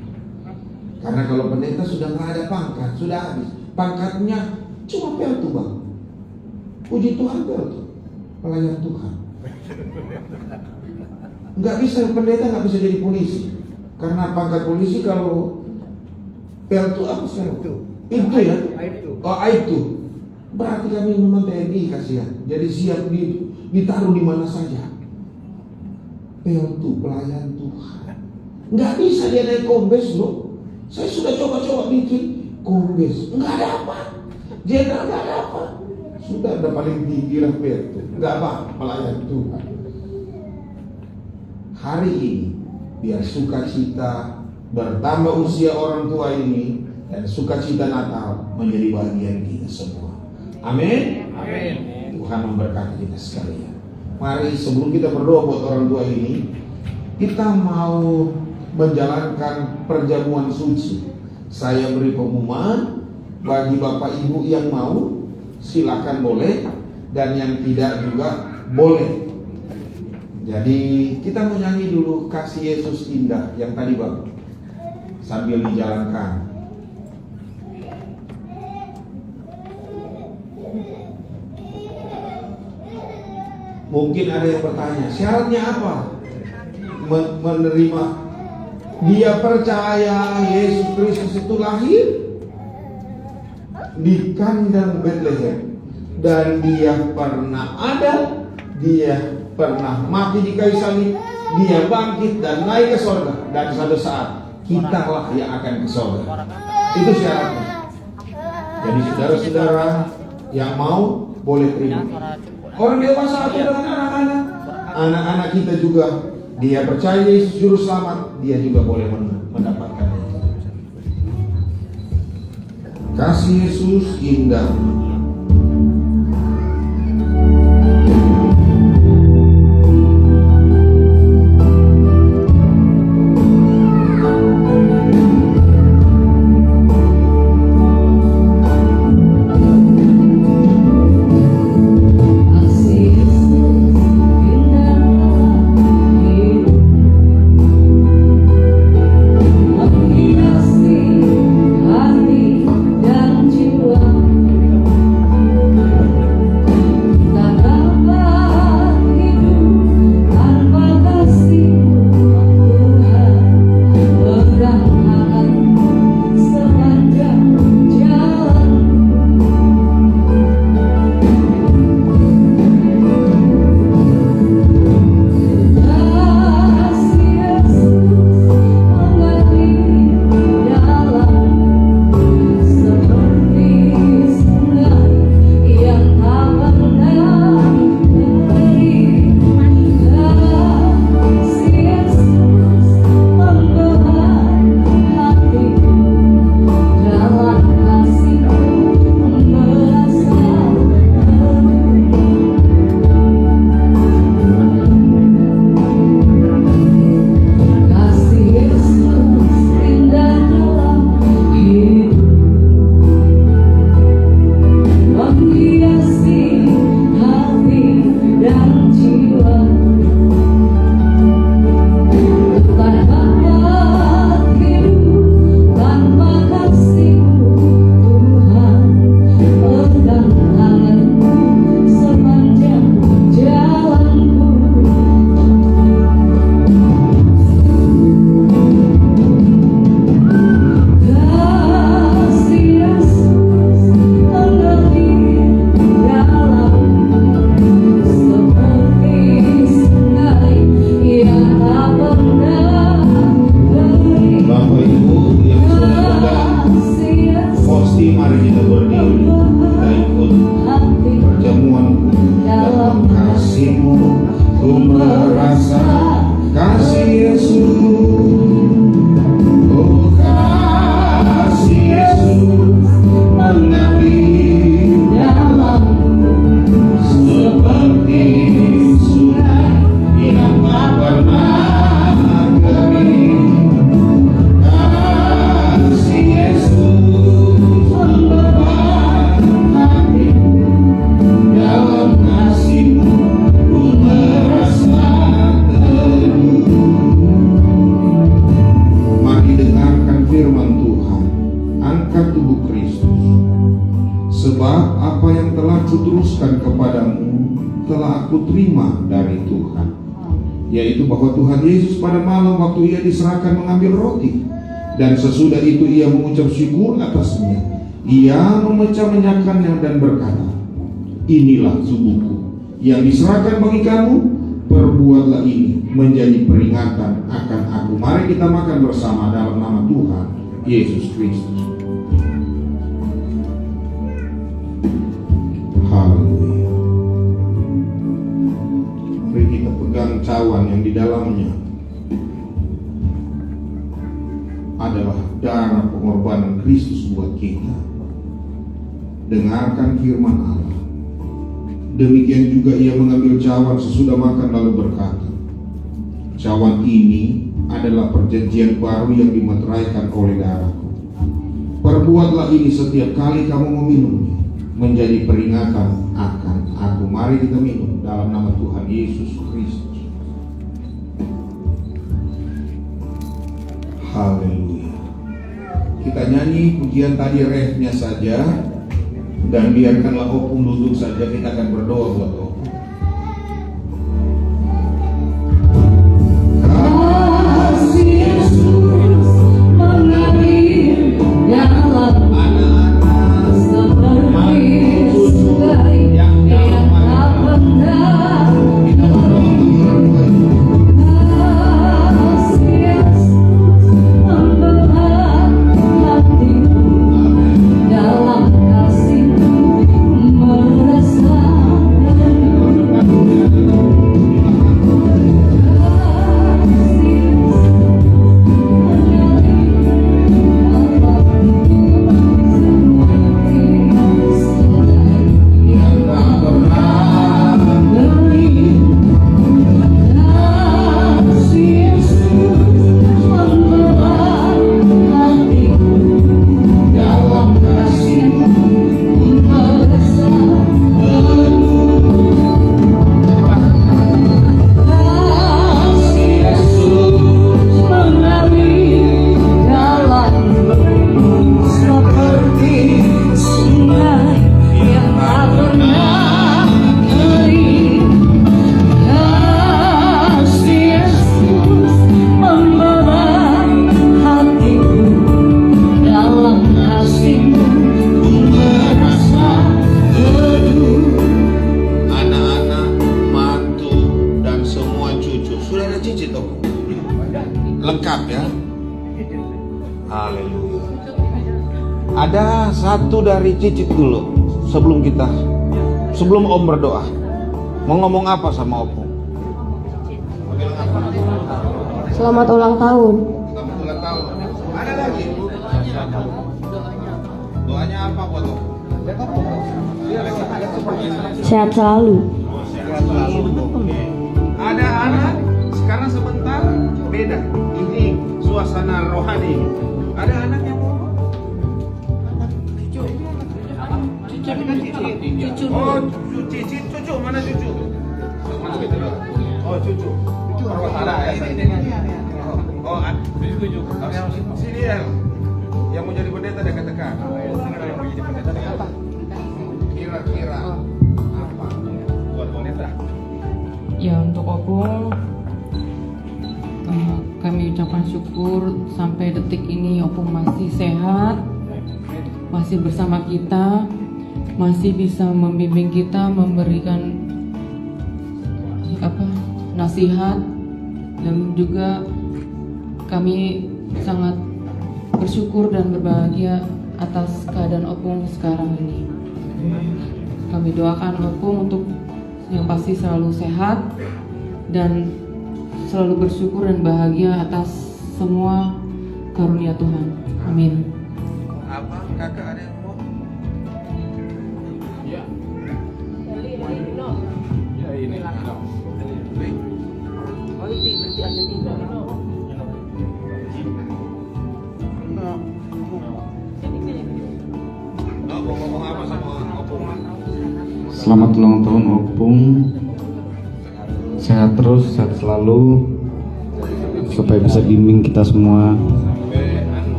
Karena kalau pendeta sudah nggak ada pangkat, sudah habis. Pangkatnya cuma peltu bang. Puji Tuhan peltu, pelayan Tuhan. Nggak bisa, pendeta nggak bisa jadi polisi. Karena pangkat polisi kalau peltu apa sekarang? Itu ya? Oh itu. Berarti kami memang TNI kasihan. Jadi siap ditaruh di mana saja. Peltu pelayan Tuhan. Nggak bisa dia naik kombes loh. Saya sudah coba-coba bikin kombes. Nggak ada apa. Jenderal nggak ada apa. Sudah ada paling tinggi lah itu. Enggak apa, pelayan Tuhan. Hari ini biar sukacita bertambah usia orang tua ini dan sukacita Natal menjadi bagian kita semua. Amin. Amin. Tuhan memberkati kita sekalian. Mari sebelum kita berdoa buat orang tua ini, kita mau menjalankan perjamuan suci. Saya beri pengumuman bagi Bapak Ibu yang mau, silakan boleh, dan yang tidak juga boleh. Jadi kita mau nyanyi dulu Kasih Yesus Indah yang tadi Bang, sambil dijalankan. Mungkin ada yang bertanya, syaratnya apa? Menerima. Dia percaya Yesus Kristus itu lahir di kandang Bethlehem, dan dia pernah ada, dia pernah mati di kayu salib, dia bangkit dan naik ke surga, dan suatu saat kitalah yang akan ke surga. Itu syaratnya. Jadi saudara-saudara yang mau boleh terima. Orang dewasa atau dengan anak-anak, anak-anak kita juga, dia percaya Yesus juru selamat, dia juga boleh mendapatkan itu. Kasih Yesus indah. kuteruskan kepadamu telah aku terima dari Tuhan, yaitu bahwa Tuhan Yesus pada malam waktu ia diserahkan mengambil roti, dan sesudah itu ia mengucap syukur atasnya, ia memecah-mecahkannya dan berkata, inilah tubuhku yang diserahkan bagi kamu, perbuatlah ini menjadi peringatan akan aku. Mari kita makan bersama dalam nama Tuhan Yesus Kristus. Haleluya. dalamnya adalah darah pengorbanan Kristus buat kita. Dengarkan firman Allah. Demikian juga ia mengambil cawan sesudah makan lalu berkata, cawan ini adalah perjanjian baru yang dimeteraikan oleh darahku. Perbuatlah ini setiap kali kamu meminumnya, menjadi peringatan akan aku. Mari kita minum dalam nama Tuhan Yesus Kristus. Haleluya. Kita nyanyi pujian tadi refnya saja, dan biarkanlah Opung duduk saja. Kita akan berdoa buat Opung. Lengkap ya. Haleluya. Ada satu dari Cicit dulu sebelum Om berdoa. Mau ngomong apa sama Opung? Selamat ulang tahun. Selamat ulang tahun. Ada lagi? Doanya apa buat Opung? Sehat selalu. Ada anak sekarang sebentar beda. Ini suasana rohani. Ada anak yang mau? Cucu. Oh, cucu. Cucu mana cucu? Oh, cucu. Ada ini. Oh, cucu. Sini ya. Yang mau jadi pendeta dekat-dekat. Kira-kira apa buat pendeta? Ya, untuk Opung kami ucapkan syukur sampai detik ini Opung masih sehat, masih bersama kita, masih bisa membimbing kita, memberikan nasihat, dan juga kami sangat bersyukur dan berbahagia atas keadaan Opung sekarang ini. Kami doakan Opung untuk yang pasti selalu sehat dan selalu bersyukur dan bahagia atas semua karunia Tuhan. Amin. Apa kakak ada yang mau? Ya. Ya ini. Mau ngomong apa sama Opung? Selamat ulang tahun Opung. Sehat terus, sehat selalu, supaya bisa bimbing kita semua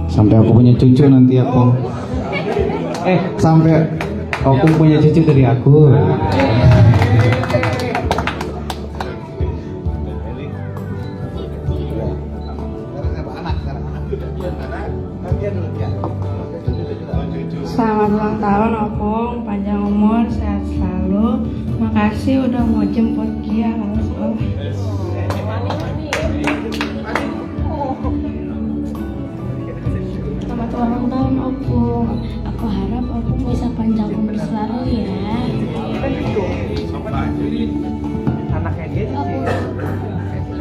sampai aku punya cucu nanti Opung. Sampai Opung punya cucu dari aku. Selamat ulang tahun Opung, panjang umur, sehat selalu. Makasih udah mau jemput Kia ke sekolah. Selamat ulang tahun Opung. Aku harap Opung bisa panjang umur selalu ya. Anaknya dia sih.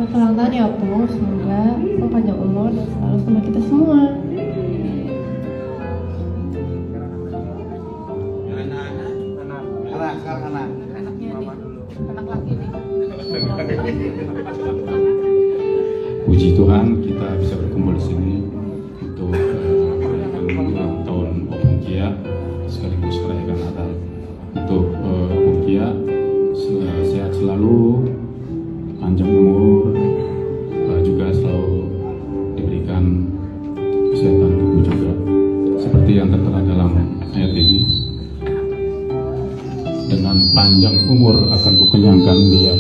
Selamat ulang tahun ya Opung, semoga Opung panjang umur dan selalu sama kita semua. Anak, sekarang anak. Anaknya nih, anak laki nih. Puji Tuhan kita bisa berkumpul di sini untuk merayakan ulang tahun Opung Kia sekaligus merayakan Natal. Untuk Opung Kia sehat selalu, panjang umur, juga selalu diberikan kesehatan tubuh juga seperti yang tertera dalam ayat ini. Dengan panjang umur akan kukenyangkan dia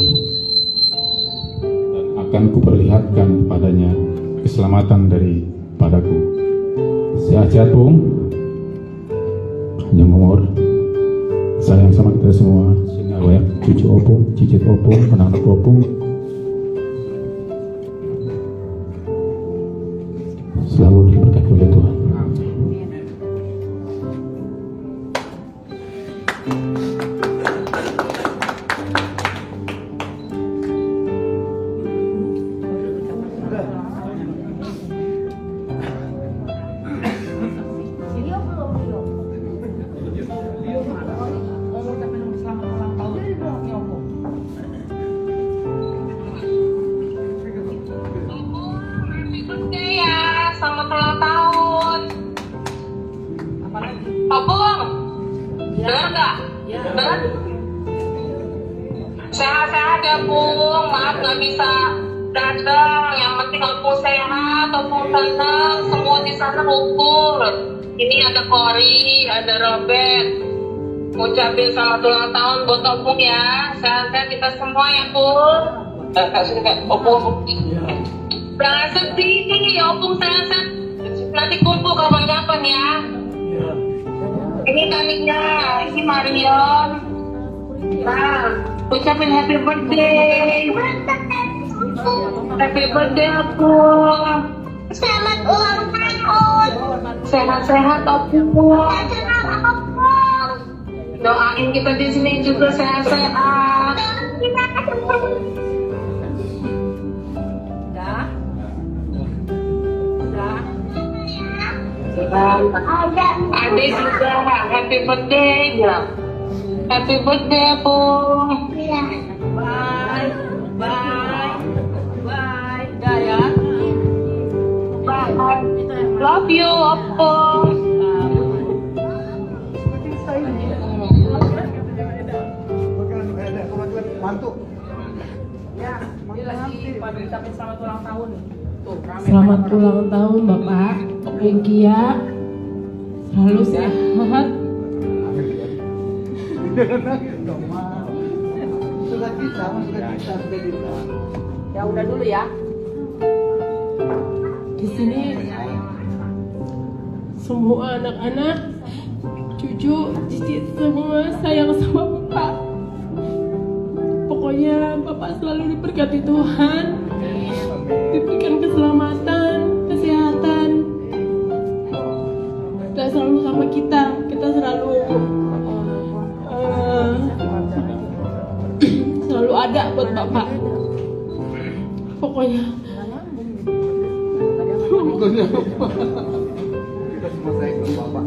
dan akan kuperlihatkan padanya keselamatan daripadaku. Sehat-sehat Pung, panjang umur, sayang sama kita semua, sehingga banyak cucu Opung, cicit Opung, anak-anak Opung selalu diberkati oleh Tuhan. Selamat ulang tahun. Opung, dengar nggak? Dengar? Sehat-sehat ya Pung, maaf nggak bisa datang. Yang penting Opung sehat, Opung senang, semua di sana rukun. Ini ada Kori, ada Robert. Ucapin selamat ulang tahun buat Opung ya. Sehat-sehat kita semua ya Pung. Opung. Jangan sedih nih, Opung sehat-sehat. Nanti kumpul kapan-kapan ya. Ini Taniknya, ini Marion. Nah, ucapin happy birthday. Happy birthday Opung. Selamat ulang tahun. Sehat-sehat Opung. Doain kita di sini juga sehat-sehat. Adik juga happy birthday bilang. Happy birthday Pung. Bye, bye, bye. Dah ya. Bye. Love you Opung. Mantu. Ya, ini lagi pada ucapin selamat ulang tahun. Tuh, rame. Selamat ulang tahun Bapak Opung Kia, selalu sehat. Jangan nangis dong, Ma. Sudah kita. Ya udah dulu ya. Di sini semua anak-anak, cucu, cicit semua sayang sama Bapak. Pokoknya Bapak selalu diberkati Tuhan, diberikan keselamatan, kesehatan, dan selalu sama kita selalu selalu ada buat Bapak. Pokoknya Kita semua sayang sama Bapak.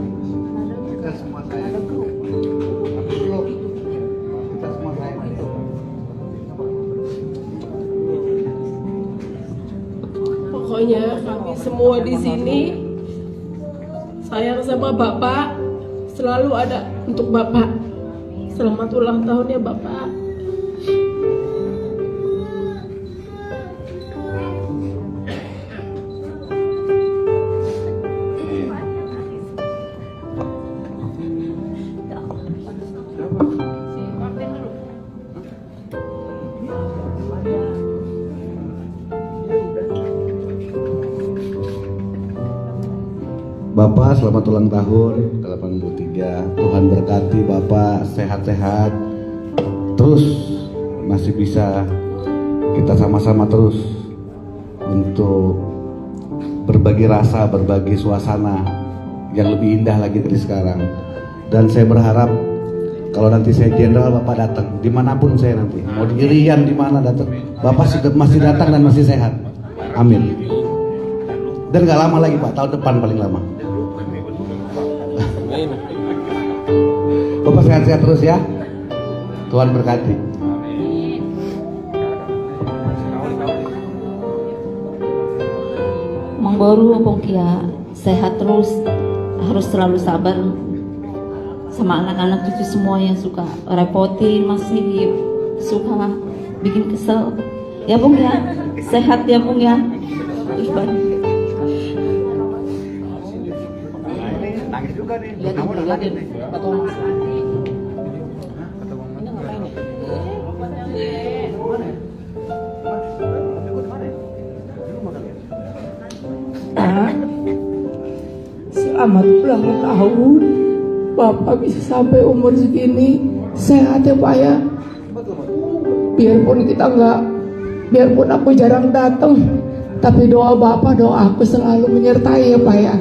Kita semua sayang. Tapi belum. Kita semua sayang. Pokoknya kami semua di sini sayang sama Bapak, selalu ada untuk Bapak. Selamat ulang tahun ya Bapak. Bapak selamat ulang tahun ke-83. Tuhan berkati Bapak sehat-sehat, terus masih bisa kita sama-sama terus untuk berbagi rasa, berbagi suasana yang lebih indah lagi dari sekarang. Dan saya berharap Kalau nanti saya jenderal, Bapak datang dimanapun saya nanti, mau di Irian di mana datang, Bapak masih datang dan masih sehat. Amin. Dan nggak lama lagi Pak, tahun depan paling lama. Bapak sehat-sehat terus ya. Tuhan berkati. Mang Boru opong kia sehat terus, harus selalu sabar sama anak-anak cucu semua yang suka repotin, masih suka bikin kesel. Ya Bung ya, sehat ya Bung ya. Nangis juga nih. Lihatin. Selamat ulang tahun. Bapak bisa sampai umur segini sehat ya Pak ya. Biarpun aku jarang datang, tapi doa Bapak, doa aku selalu menyertai ya Pak ya.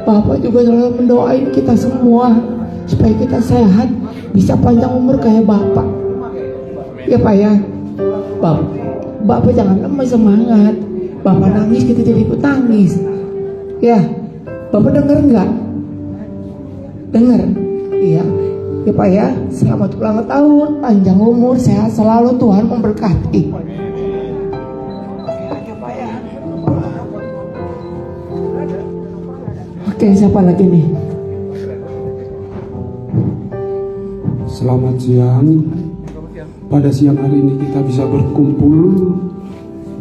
Bapak juga selalu mendoain kita semua supaya kita sehat, bisa panjang umur kayak Bapak. Ya Pak ya. Bapak jangan lemah semangat. Bapak nangis kita jadi ikut nangis. Ya, Bapak dengar nggak? Dengar? Iya. Ya Pak ya, selamat ulang tahun, panjang umur, sehat selalu, Tuhan memberkati. Oke, siapa lagi nih? Selamat siang. Pada siang hari ini kita bisa berkumpul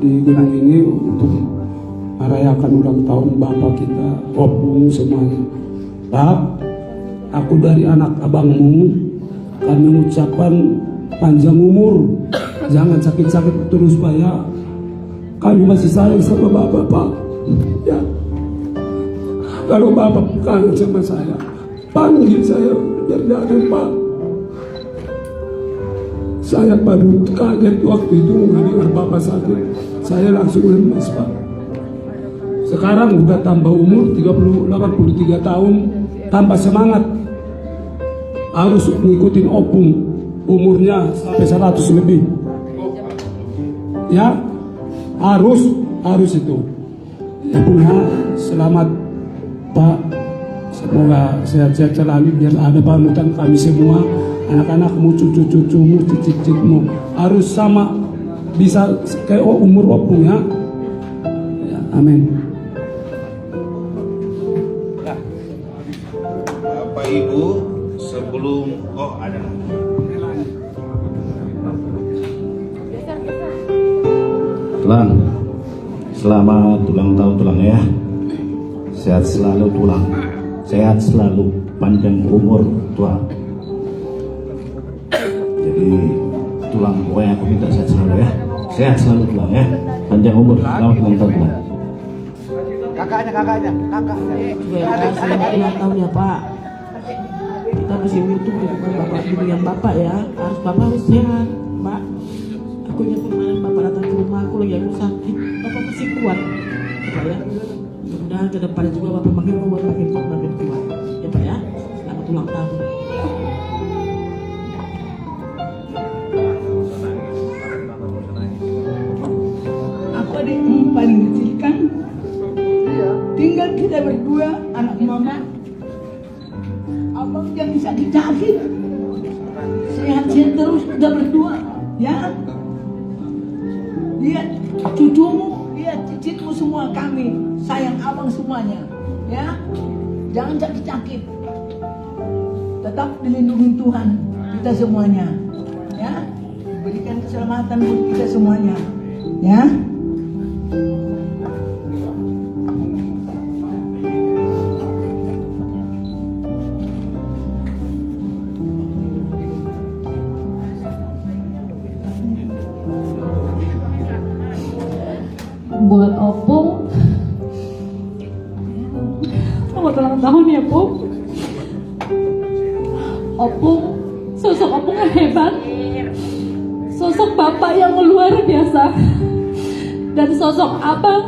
di gedung ini untuk merayakan ulang tahun Bapak kita, Opung semuanya. Pak, aku dari anak abangmu, kami mengucapkan panjang umur, jangan sakit-sakit terus Pak ya. Kami masih sayang sama Bapak Pak. Ya. Kalau Bapak kangen sama saya, panggil saya biar datang Pak. Saya baru kaget waktu itu mendengar Bapak sakit. Saya langsung lemas Pak. Sekarang udah tambah umur 83 tahun, tambah semangat. Harus ngikutin Opung, umurnya sampai 100 lebih. Ya, harus itu. Ya punya selamat Pak. Semoga sehat-sehat selalu biar ada panutan kami semua. Anak-anakmu, cucu-cucumu, cicit-cicitmu harus sama, bisa kayak umur Opung ya. Ya, amin. Bapak Ibu, sebelum ada Tulang, selamat ulang tahun Tulang ya. Sehat selalu Tulang, sehat selalu, panjang umur Tulang. Jadi Tulang pokoknya aku minta sehat selalu ya. Sehat selalu Tulang ya, panjang umur. Selamat ulang tahun Tulang. Kakaknya. Terima kasih ulang tahun ya Pak. Kita masih butuh dukungan Bapak, bimbingan Bapak ya. Bapak harus sehat Pak. Aku ingat kemarin Bapak datang ke rumah aku lagi aku sakit. Bapak masih kuat Pak ya. Mudah-mudahan ke depan juga Bapak makin kuat, makin kuat ya Pak ya. Selamat ulang tahun. Aku adik paling kecil kan. Tinggal kita berdua, anak mama. Abang jangan sakit-sakit. Sehat-sehat terus kita berdua, ya. Lihat cucumu, lihat cicitmu semua, kami sayang abang semuanya, ya. Jangan sakit-sakit. Tetap dilindungi Tuhan kita semuanya, ya. Berikan keselamatan buat kita semuanya, ya. Buat Opung, selamat ulang tahun ya Pung. Opung, sosok Opung yang hebat, sosok bapak yang luar biasa, dan sosok abang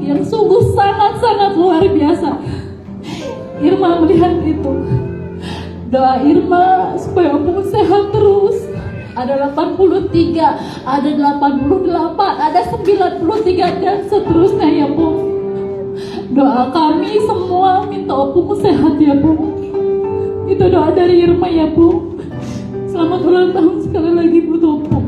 yang sungguh sangat-sangat luar biasa. Irma melihat itu Doa Irma supaya opung sehat terus. Ada 83, ada 88, ada 93 dan seterusnya ya Bu. Doa kami semua minta opung sehat ya Bu. Itu doa dari Irma ya Bu. Selamat ulang tahun sekali lagi Bu Opung.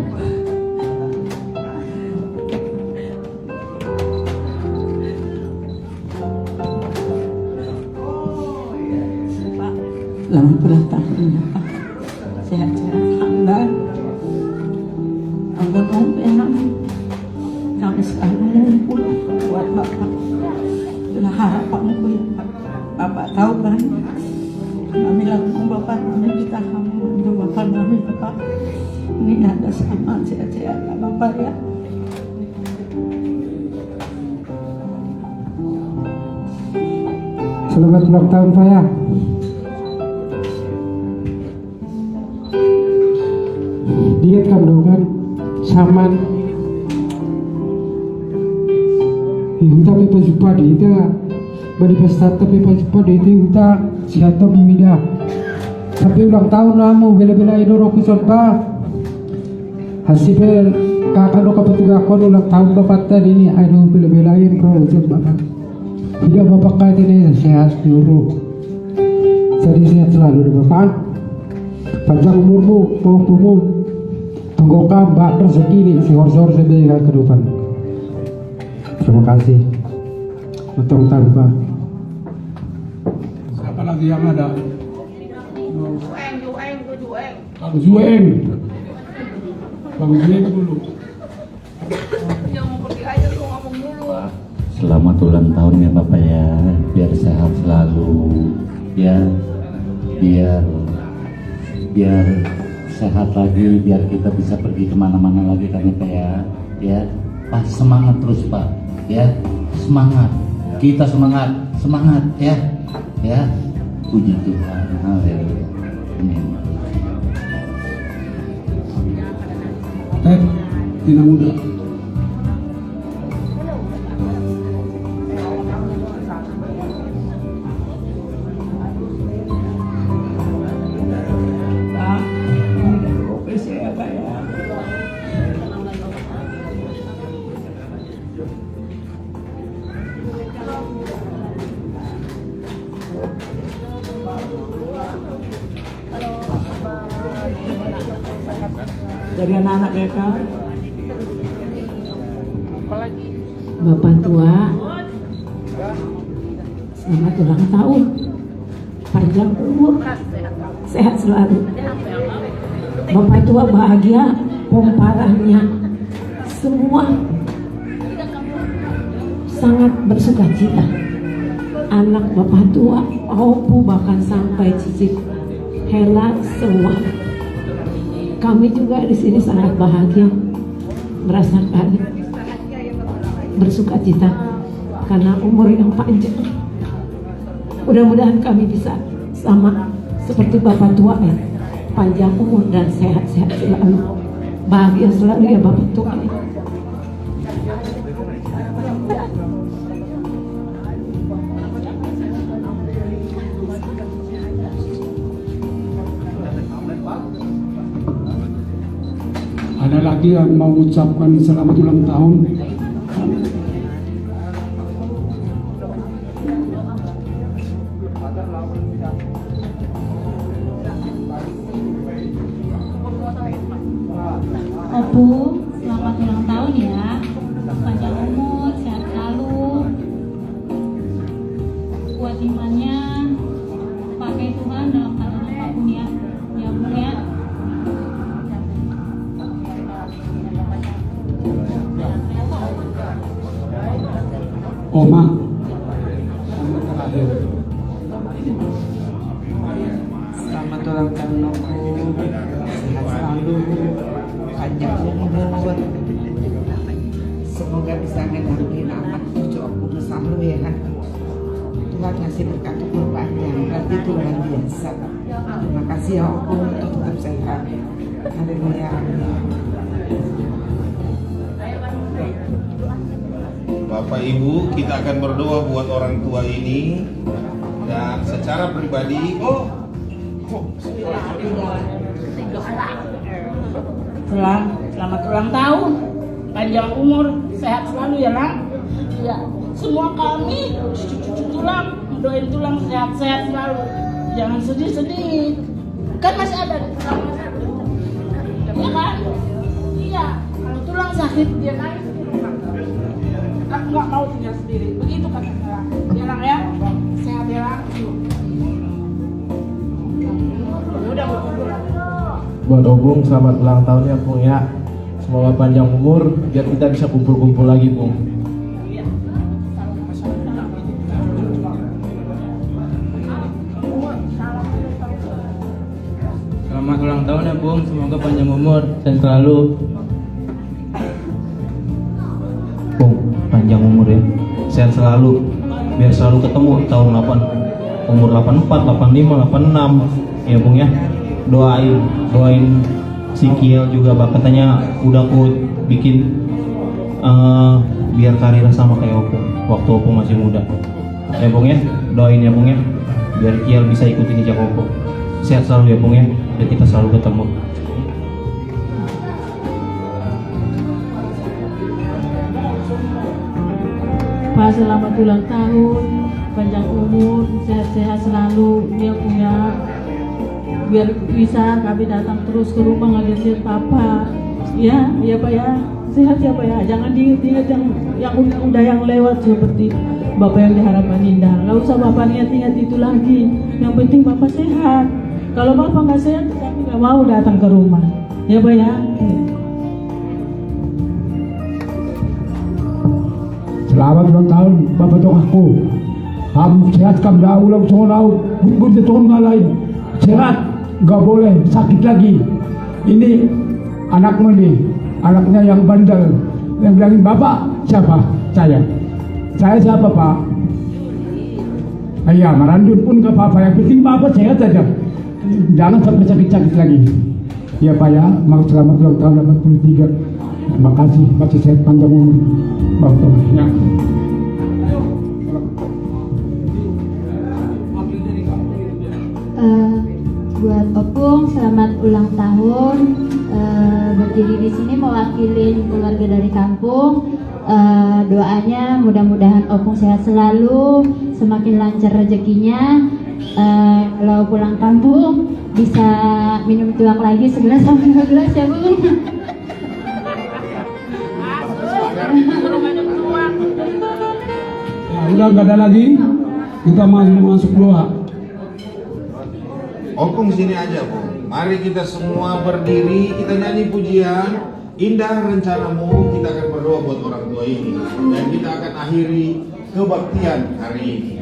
Selamat ulang tahun ya Pak. Sehat-sehat Anda. Anda mau enak. Kami selalu pulang buat Bapak. Itulah harapanku ya Pak. Bapak tahu kan? Kami lakukan Bapak, kami kita hamil untuk Bapak kami Bapak. Ini ada sama sehat-sehat Bapak ya. Selamat ulang tahun Pak ya. Diingatkan dong kan saman kita pepa jumpa di itu manifestasi pepa jumpa di itu kita sihat pemida tapi ulang tahun namu bela-bela idoro kuson pa hasil kakak doka petugas kon ulang tahun bapak tadi ini aduh bela-belain bro kuson bapak tidak bapak kait ini sehat seluruh jadi sehat selalu bapak panjang umurmu umurmu Tunggukan mbak rezeki nih sihor-sihor sebagai kehidupan. Terima kasih. Betul tanpa. Siapa lagi yang ada? Bang Jueng. Bang Jueng dulu. Selamat ulang tahun ya Bapak ya. Biar sehat selalu. Ya. Biar sehat lagi, biar kita bisa pergi kemana-mana lagi kan ya Pak, semangat terus Pak ya, semangat, kita semangat ya puji Tuhan, haleluya, amin. Tidak mudah. Dari anak-anak mereka. Bapak tua, selamat ulang tahun, panjang umur, sehat selalu. Bapak tua bahagia, pomparahnya semua sangat bersukacita. Anak bapak tua, opu bahkan sampai cicit, Hela semua. Kami juga di sini sangat bahagia merasakan bersukacita karena umur yang panjang. Mudah-mudahan kami bisa sama seperti bapak tua ya, panjang umur dan sehat-sehat selalu, bahagia selalu ya bapak tua. Ada lagi yang mau mengucapkan selamat ulang tahun? Opung, selamat ulang tahun ya. Panjang umur, sehat selalu. Kuat imannya, pakai Tuhan dalam keadaan apapun ya. Ya Bu ya. Oma. Selamat ulang tahun Opung, sehat selalu, panjang umur. Semoga bisa ngedampingin anak cucu Opung selalu ya. Tuhan kasih berkat umur panjang, berarti itu luar biasa. Terima kasih ya Opung untuk tetap sehat. Haleluya. Bapak Ibu, kita akan berdoa buat orang tua ini. Dan secara pribadi, Selamat ulang tahun, panjang umur, sehat selalu ya nak. Ya, semua kami cucu tulang, doain tulang sehat-sehat selalu. Jangan sedih-sedih, kan masih ada tulang, ya kan? Iya, kalau tulang sakit dia naik. Aku nggak mau tinggal sendiri, begitu kata saya. Ya lang ya, sehat ya lang. Udah buat Obung, selamat ulang tahun ya Bung ya. Semoga panjang umur biar kita bisa kumpul-kumpul lagi Bung. Selamat ulang tahun ya Bung, semoga panjang umur dan selalu Bung, panjang umur ya, sehat selalu, biar selalu ketemu tahun 8, umur 84, 85, 86 ya Bung ya. Doain si Kiel juga katanya udah aku bikin biar karirnya sama kayak Opung waktu Opung masih muda ya Bung ya. Doain ya Bung ya, biar Kiel bisa ikutin jejak Opung. Sehat selalu ya Bung ya, dan kita selalu ketemu. Pak, selamat ulang tahun, panjang umur, sehat-sehat selalu ya Bung ya. Biar bisa kami datang terus ke rumah ngeliatin Papa. Ya Pak ya, sehat ya Pak ya. Jangan diingat yang udah yang lewat seperti Bapak yang di Harapan Indah. Gak usah Bapak ingat itu lagi. Yang penting Bapak sehat. Kalau Bapak nggak sehat, kami nggak mau datang ke rumah. Ya Pak ya. Selamat ulang tahun Bapak Tokakku. Kamu sehat, kamu dah ulang tahun, berbuat tahun lain. Sehat, nggak boleh sakit lagi. Ini anakmu nih, anaknya yang bandel, yang bilangin Bapak siapa? Saya siapa Pak? Iya, merandun pun ke Bapak, yang penting Bapak sehat saja. Jangan sampai sakit-sakit lagi. Ya Pak ya, selamat ulang tahun 83. Terima kasih, masih sehat panjang umur Bapak ya. Buat Opung, selamat ulang tahun. Berdiri di sini mewakili keluarga dari kampung. Doanya mudah-mudahan Opung sehat selalu, semakin lancar rezekinya. Kalau pulang kampung bisa minum tuak lagi 11 sampai 12 ya Bung. Udah nggak ada lagi, kita masuk doa. Opung sini aja Bung. Mari kita semua berdiri, kita nyanyi pujian. Indah rencanamu, kita akan berdoa buat orang tua ini. Dan kita akan akhiri kebaktian hari ini.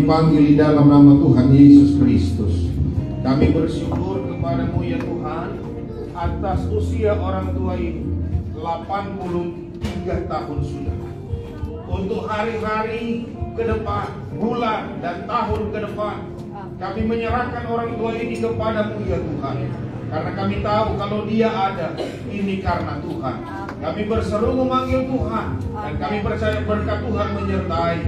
kami panggil di dalam nama Tuhan Yesus Kristus. Kami bersyukur kepada-Mu ya Tuhan atas usia orang tua ini 83 tahun sudah. Untuk hari-hari ke depan, bulan dan tahun ke depan, kami menyerahkan orang tua ini kepada-Mu ya Tuhan. Karena kami tahu kalau dia ada, ini karena Tuhan. Kami berseru memanggil Tuhan, dan kami percaya berkat Tuhan menyertai.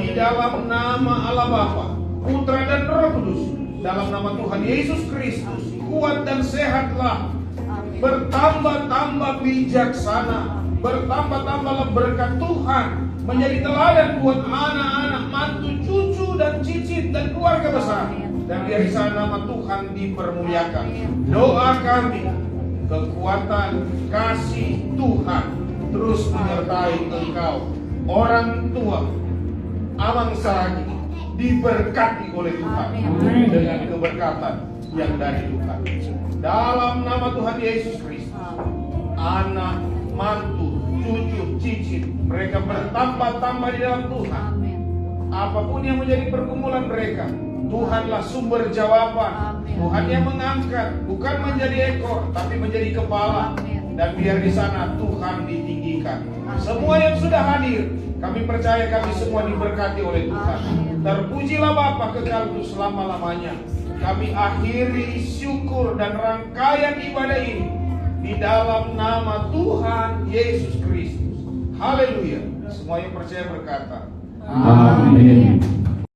Di dalam nama Allah Bapa, Putra dan Roh Kudus, dalam nama Tuhan Yesus Kristus, kuat dan sehatlah, bertambah-tambah bijaksana, bertambah-tambahlah berkat Tuhan, menjadi teladan buat anak-anak, mantu, cucu, dan cicit, dan keluarga besar. Dan dari sana nama Tuhan dipermuliakan. Doa kami, kekuatan kasih Tuhan terus menyertai engkau. Orang tua Amang Saragi diberkati oleh Tuhan dengan keberkatan yang dari Tuhan. Dalam nama Tuhan Yesus Kristus, anak, mantu, cucu, cicit, mereka bertambah-tambah di dalam Tuhan. Apapun yang menjadi pergumulan mereka, Tuhanlah sumber jawaban. Tuhan yang mengangkat, bukan menjadi ekor, tapi menjadi kepala. Dan biar di sana Tuhan ditinggikan. Semua yang sudah hadir, kami percaya kami semua diberkati oleh Tuhan. Terpujilah Bapa kekal untuk selama-lamanya. Kami akhiri syukur dan rangkaian ibadah ini di dalam nama Tuhan Yesus Kristus. Haleluya. Semua yang percaya berkata, Amin.